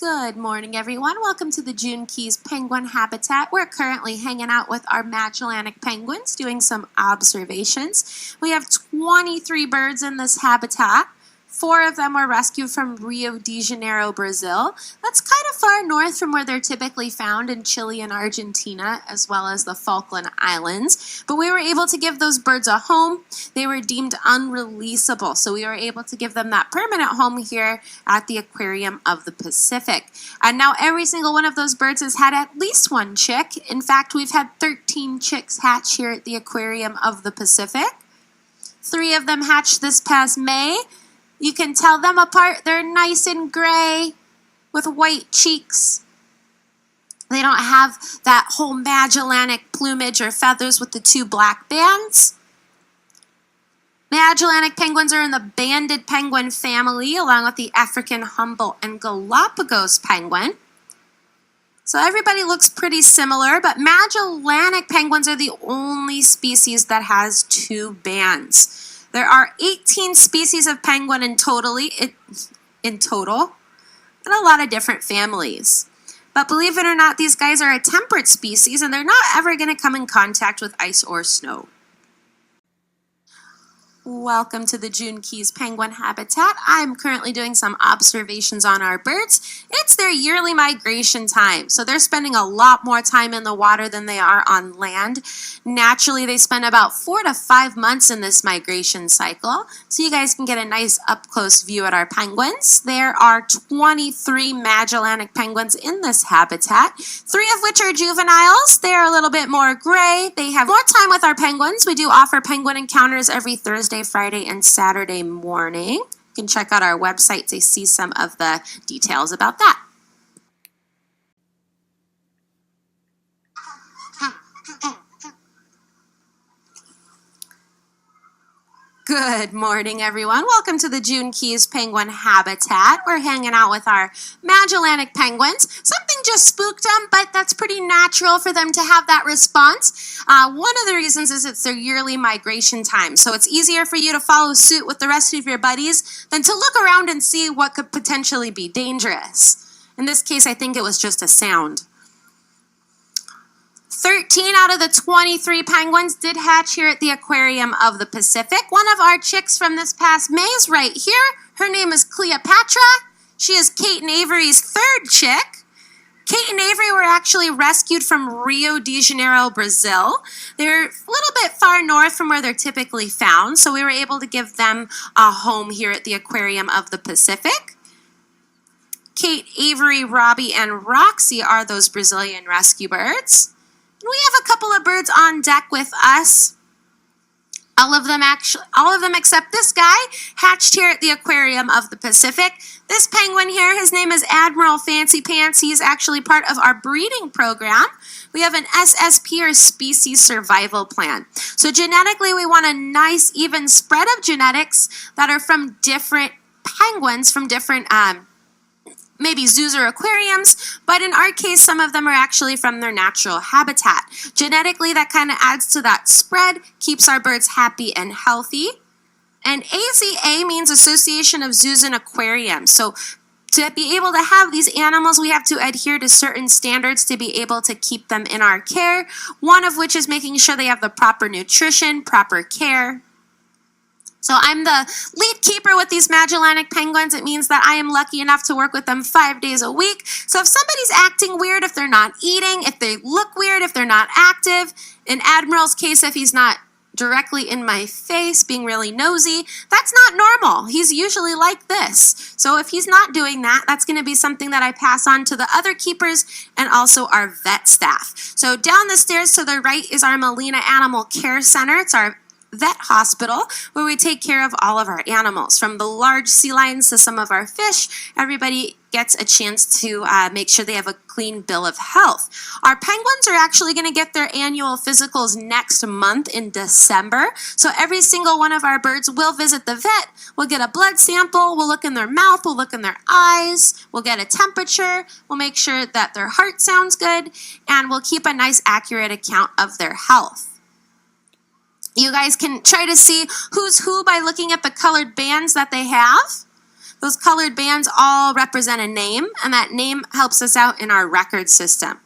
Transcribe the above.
Good morning, everyone. Welcome to the June Keys Penguin Habitat. We're currently hanging out with our Magellanic penguins, doing some observations. We have 23 birds in this habitat. 4 of them were rescued from Rio de Janeiro, Brazil. That's kind of far north from where they're typically found in Chile and Argentina, as well as the Falkland Islands. But we were able to give those birds a home. They were deemed unreleasable, so we were able to give them that permanent home here at the Aquarium of the Pacific. And now every single one of those birds has had at least one chick. In fact, we've had 13 chicks hatch here at the Aquarium of the Pacific. 3 of them hatched this past May. You can tell them apart. They're nice and gray with white cheeks. They don't have that whole Magellanic plumage or feathers with the 2 black bands. Magellanic penguins are in the banded penguin family, along with the African Humboldt and Galapagos penguin. So everybody looks pretty similar, but Magellanic penguins are the only species that has 2 bands. There are 18 species of penguin in total, and a lot of different families. But believe it or not, these guys are a temperate species, and they're not ever going to come in contact with ice or snow. Welcome to the June Keys Penguin Habitat. I'm currently doing some observations on our birds. It's their yearly migration time, so they're spending a lot more time in the water than they are on land. Naturally, they spend about 4 to 5 months in this migration cycle, so you guys can get a nice up-close view at our penguins. There are 23 Magellanic penguins in this habitat, 3 of which are juveniles. They're a little bit more gray. They have more time with our penguins. We do offer penguin encounters every Thursday, Friday, and Saturday morning. You can check out our website to see some of the details about that. Good morning, everyone. Welcome to the June Keys Penguin Habitat. We're hanging out with our Magellanic penguins. Something just spooked them, but that's pretty natural for them to have that response. One of the reasons is it's their yearly migration time, so it's easier for you to follow suit with the rest of your buddies than to look around and see what could potentially be dangerous. In this case, I think it was just a sound. 13 out of the 23 penguins did hatch here at the Aquarium of the Pacific. One of our chicks from this past May is right here. Her name is Cleopatra. She is Kate and Avery's 3rd chick. Kate and Avery were actually rescued from Rio de Janeiro, Brazil. They're a little bit far north from where they're typically found, so we were able to give them a home here at the Aquarium of the Pacific. Kate, Avery, Robbie, and Roxy are those Brazilian rescue birds. We have a couple of birds on deck with us. All of them except this guy hatched here at the Aquarium of the Pacific. This penguin here, his name is Admiral Fancy Pants. He's actually part of our breeding program. We have an SSP, or species survival plan. So genetically, we want a nice even spread of genetics that are from different penguins, from different maybe zoos or aquariums, but in our case, some of them are actually from their natural habitat. Genetically, that kind of adds to that spread, keeps our birds happy and healthy. And AZA means Association of Zoos and Aquariums. So to be able to have these animals, we have to adhere to certain standards to be able to keep them in our care, one of which is making sure they have the proper nutrition, proper care. So I'm the lead keeper with these Magellanic penguins. It means that I am lucky enough to work with them 5 days a week. So if somebody's acting weird, if they're not eating, if they look weird, if they're not active, in Admiral's case, if he's not directly in my face, being really nosy, that's not normal. He's usually like this. So if he's not doing that, that's going to be something that I pass on to the other keepers and also our vet staff. So down the stairs to the right is our Molina Animal Care Center. It's our vet hospital where we take care of all of our animals, from the large sea lions to some of our fish. Everybody gets a chance to make sure they have a clean bill of health. Our penguins are actually going to get their annual physicals next month in December. So every single one of our birds will visit the vet. We'll get a blood sample. We'll look in their mouth. We'll look in their eyes. We'll get a temperature. We'll make sure that their heart sounds good. And we'll keep a nice, accurate account of their health. You guys can try to see who's who by looking at the colored bands that they have. Those colored bands all represent a name, and that name helps us out in our record system.